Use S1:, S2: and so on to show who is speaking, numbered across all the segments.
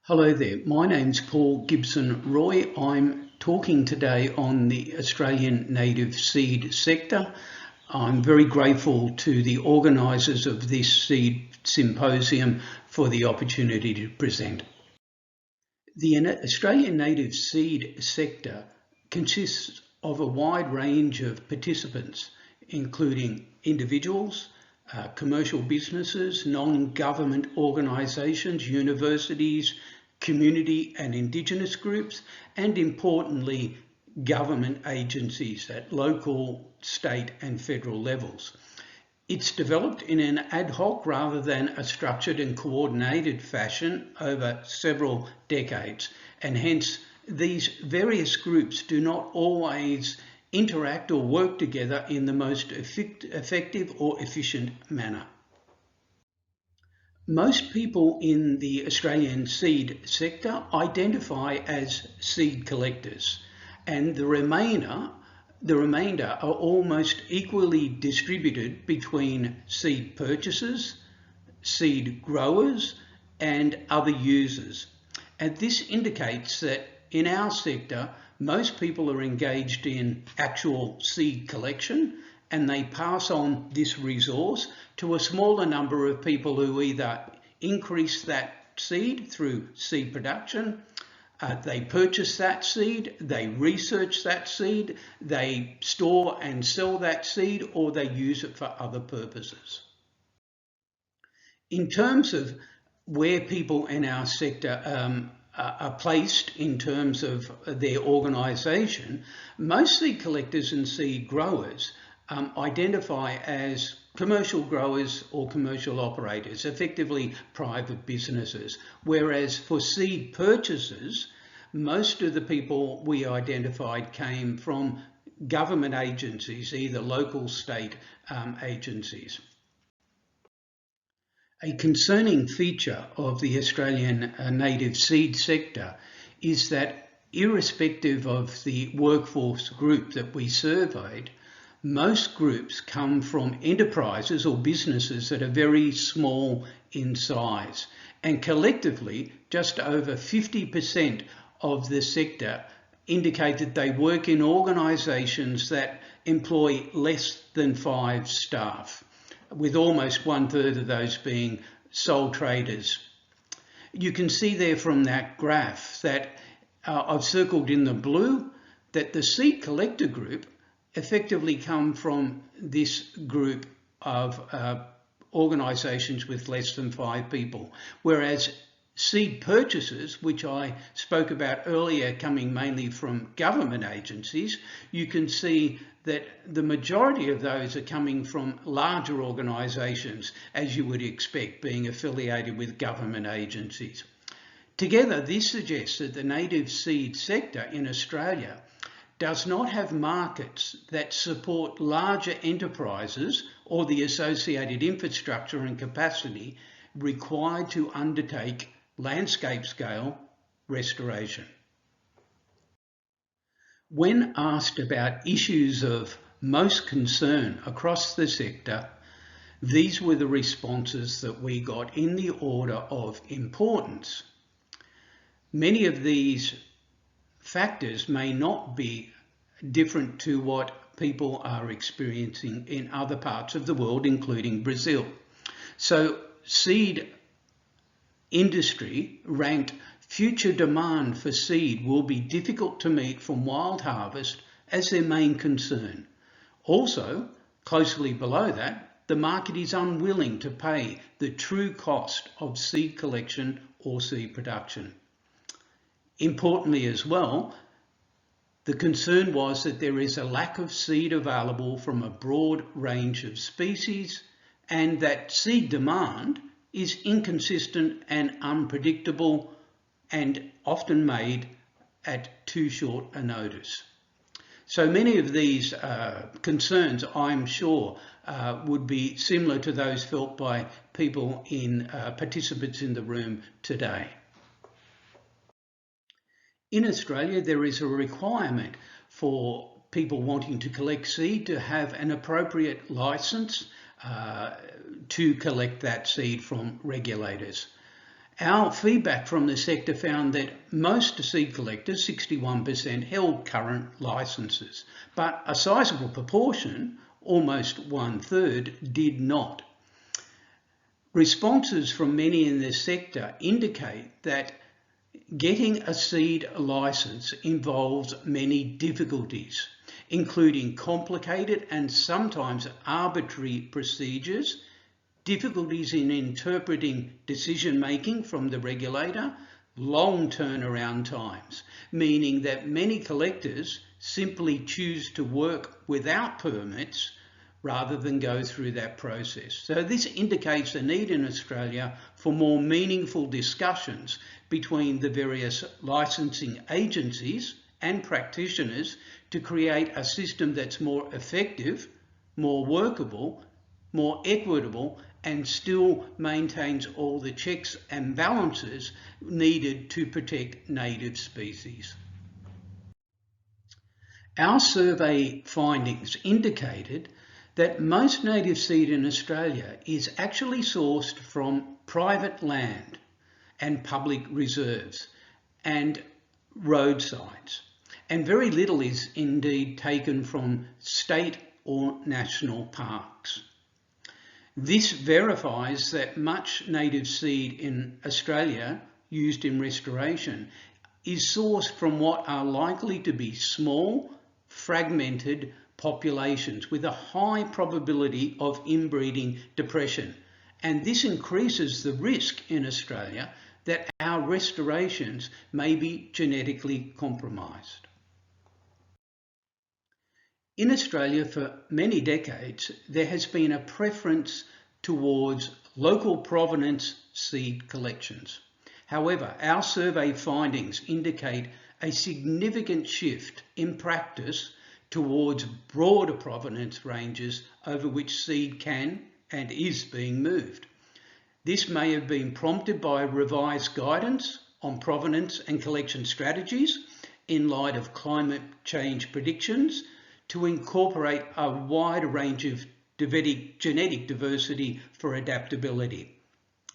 S1: Hello there, my name's Paul Gibson-Roy. I'm talking today on the Australian native seed sector. I'm very grateful to the organisers of this seed symposium for the opportunity to present. The Australian native seed sector consists of a wide range of participants, including individuals, commercial businesses, non-government organisations, universities, community and Indigenous groups, and importantly, government agencies at local, state and federal levels. It's developed in an ad hoc rather than a structured and coordinated fashion over several decades, and hence these various groups do not always interact or work together in the most effective or efficient manner. Most people in the Australian seed sector identify as seed collectors, and the remainder are almost equally distributed between seed purchasers, seed growers, and other users. And this indicates that in our sector, most people are engaged in actual seed collection, and they pass on this resource to a smaller number of people who either increase that seed through seed production, they purchase that seed, they research that seed, they store and sell that seed, or they use it for other purposes. In terms of where people in our sector are placed in terms of their organisation, most seed collectors and seed growers identify as commercial growers or commercial operators, effectively private businesses, whereas for seed purchasers, most of the people we identified came from government agencies, either local, state agencies. A concerning feature of the Australian native seed sector is that irrespective of the workforce group that we surveyed, most groups come from enterprises or businesses that are very small in size, and collectively just over 50% of the sector indicate that they work in organisations that employ less than 5 staff, with almost 1/3 of those being sole traders. You can see there from that graph that I've circled in the blue that the seed collector group effectively come from this group of organisations with less than 5 people, whereas seed purchasers, which I spoke about earlier, coming mainly from government agencies, you can see that the majority of those are coming from larger organisations, as you would expect, being affiliated with government agencies. Together, this suggests that the native seed sector in Australia does not have markets that support larger enterprises or the associated infrastructure and capacity required to undertake landscape scale restoration. When asked about issues of most concern across the sector, these were the responses that we got in the order of importance. Many of these factors may not be different to what people are experiencing in other parts of the world, including Brazil. So seed industry ranked future demand for seed will be difficult to meet from wild harvest as their main concern. Also, closely below that, the market is unwilling to pay the true cost of seed collection or seed production. Importantly as well, the concern was that there is a lack of seed available from a broad range of species, and that seed demand is inconsistent and unpredictable and often made at too short a notice. So many of these concerns, I'm sure, would be similar to those felt by people participants in the room today. In Australia, there is a requirement for people wanting to collect seed to have an appropriate licence to collect that seed from regulators. Our feedback from the sector found that most seed collectors, 61%, held current licences, but a sizable proportion, almost 1/3, did not. Responses from many in the sector indicate that getting a seed licence involves many difficulties, including complicated and sometimes arbitrary procedures, difficulties in interpreting decision-making from the regulator, long turnaround times, meaning that many collectors simply choose to work without permits rather than go through that process. So this indicates a need in Australia for more meaningful discussions between the various licensing agencies and practitioners to create a system that's more effective, more workable, more equitable, and still maintains all the checks and balances needed to protect native species. Our survey findings indicated that most native seed in Australia is actually sourced from private land and public reserves and roadsides, and very little is indeed taken from state or national parks. This verifies that much native seed in Australia used in restoration is sourced from what are likely to be small, fragmented populations with a high probability of inbreeding depression. And this increases the risk in Australia that our restorations may be genetically compromised. In Australia, for many decades, there has been a preference towards local provenance seed collections. However, our survey findings indicate a significant shift in practice towards broader provenance ranges over which seed can and is being moved. This may have been prompted by revised guidance on provenance and collection strategies in light of climate change predictions to incorporate a wider range of genetic diversity for adaptability.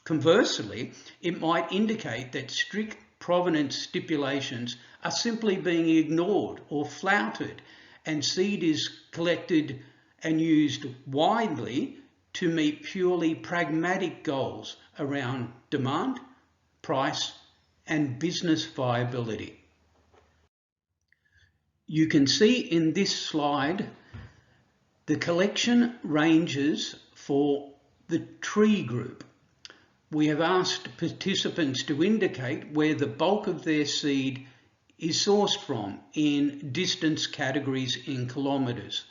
S1: Conversely, it might indicate that strict provenance stipulations are simply being ignored or flouted, and seed is collected and used widely to meet purely pragmatic goals around demand, price, and business viability. You can see in this slide the collection ranges for the tree group. We have asked participants to indicate where the bulk of their seed is sourced from in distance categories in kilometres.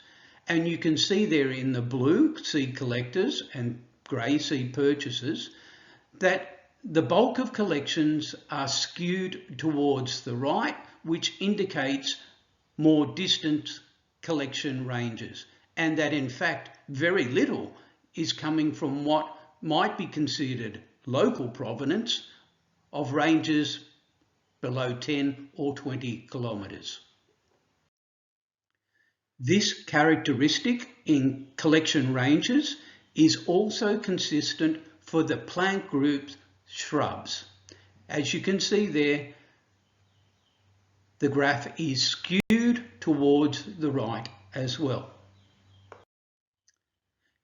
S1: And you can see there in the blue, seed collectors, and grey, seed purchasers, that the bulk of collections are skewed towards the right, which indicates more distant collection ranges, and that in fact very little is coming from what might be considered local provenance of ranges below 10 or 20 kilometres. This characteristic in collection ranges is also consistent for the plant group shrubs. As you can see there, the graph is skewed towards the right as well.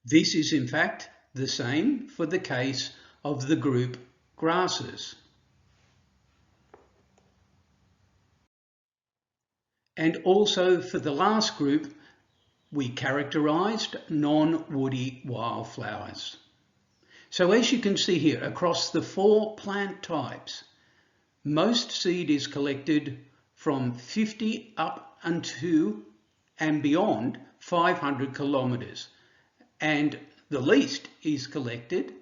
S1: This is in fact the same for the case of the group grasses. And also for the last group, we characterised non-woody wildflowers. So as you can see here, across the 4 plant types, most seed is collected from 50 up to and beyond 500 kilometres, and the least is collected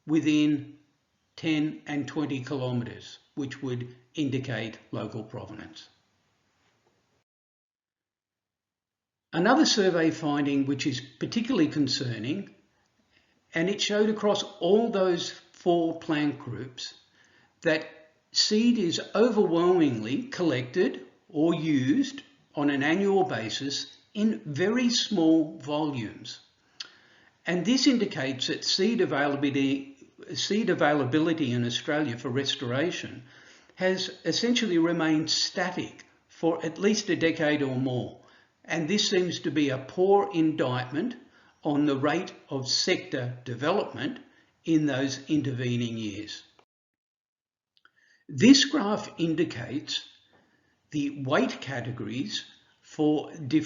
S1: within 10 and 20 kilometres, which would indicate local provenance. Another survey finding which is particularly concerning, and it showed across all those 4 plant groups, that seed is overwhelmingly collected or used on an annual basis in very small volumes. And this indicates that seed availability seed availability in Australia for restoration has essentially remained static for at least a decade or more. And this seems to be a poor indictment on the rate of sector development in those intervening years. This graph indicates the weight categories for the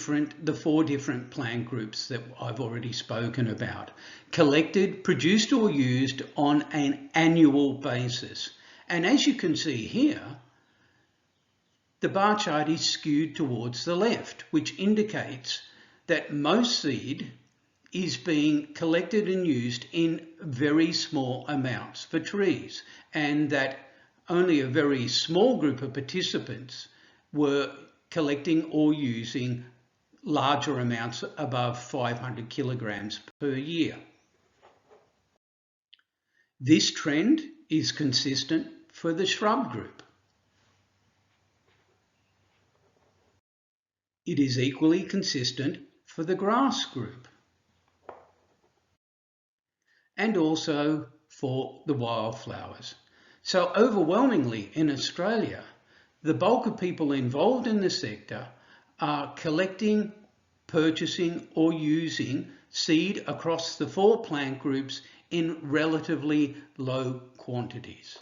S1: four different plant groups that I've already spoken about, collected, produced or used on an annual basis. And as you can see here, the bar chart is skewed towards the left, which indicates that most seed is being collected and used in very small amounts for trees, and that only a very small group of participants were collecting or using larger amounts above 500 kilograms per year. This trend is consistent for the shrub group. It is equally consistent for the grass group, and also for the wildflowers. So overwhelmingly in Australia, the bulk of people involved in the sector are collecting, purchasing or using seed across the four plant groups in relatively low quantities.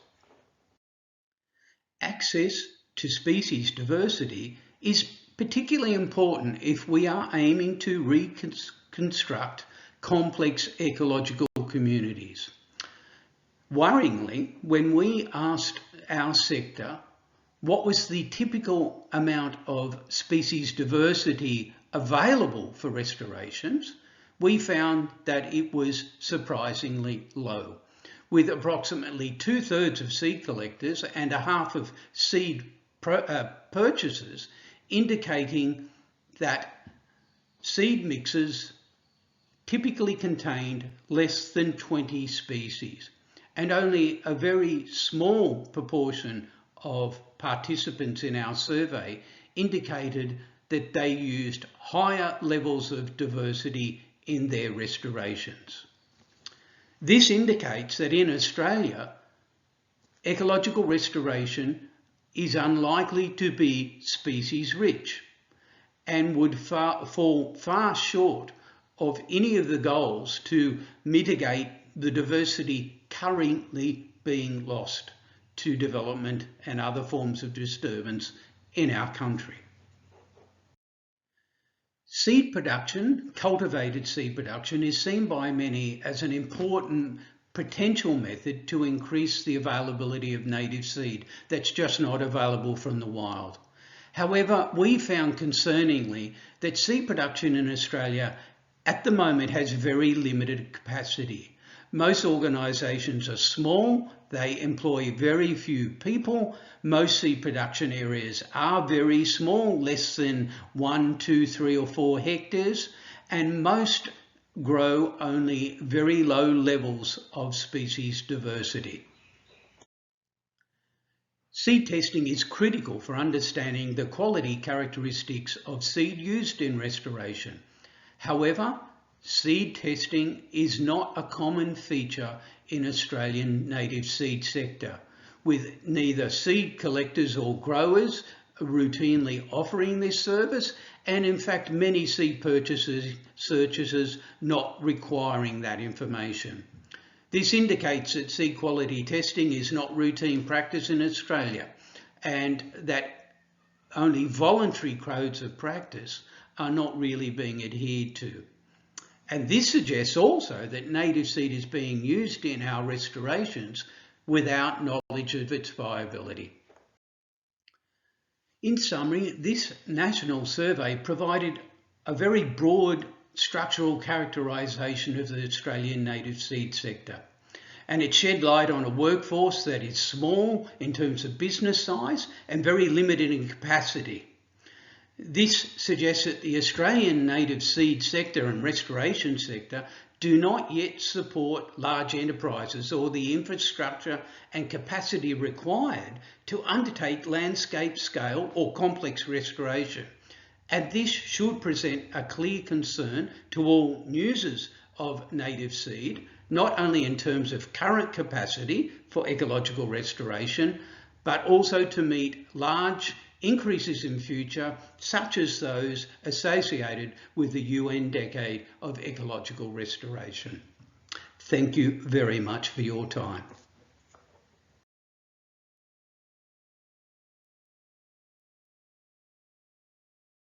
S1: Access to species diversity is particularly important if we are aiming to reconstruct complex ecological communities. Worryingly, when we asked our sector what was the typical amount of species diversity available for restorations, we found that it was surprisingly low, with approximately 2/3 of seed collectors and a half of seed purchasers indicating that seed mixes typically contained less than 20 species, and only a very small proportion of participants in our survey indicated that they used higher levels of diversity in their restorations. This indicates that in Australia, ecological restoration is unlikely to be species rich and would fall far short of any of the goals to mitigate the diversity currently being lost to development and other forms of disturbance in our country. Seed production, cultivated seed production, is seen by many as an important potential method to increase the availability of native seed that's just not available from the wild. However, we found concerningly that seed production in Australia at the moment has very limited capacity. Most organisations are small, they employ very few people, most seed production areas are very small, less than 1, 2, 3 or 4 hectares, and most grow only very low levels of species diversity. Seed testing is critical for understanding the quality characteristics of seed used in restoration. However, seed testing is not a common feature in Australian native seed sector, with neither seed collectors or growers routinely offering this service, and in fact many seed purchasers not requiring that information. This indicates that seed quality testing is not routine practice in Australia, and that only voluntary codes of practice are not really being adhered to. And this suggests also that native seed is being used in our restorations without knowledge of its viability. In summary, this national survey provided a very broad structural characterisation of the Australian native seed sector, and it shed light on a workforce that is small in terms of business size and very limited in capacity. This suggests that the Australian native seed sector and restoration sector do not yet support large enterprises or the infrastructure and capacity required to undertake landscape scale or complex restoration. And this should present a clear concern to all users of native seed not only in terms of current capacity for ecological restoration, but also to meet large increases in future, such as those associated with the UN Decade of Ecological Restoration. Thank you very much for your time.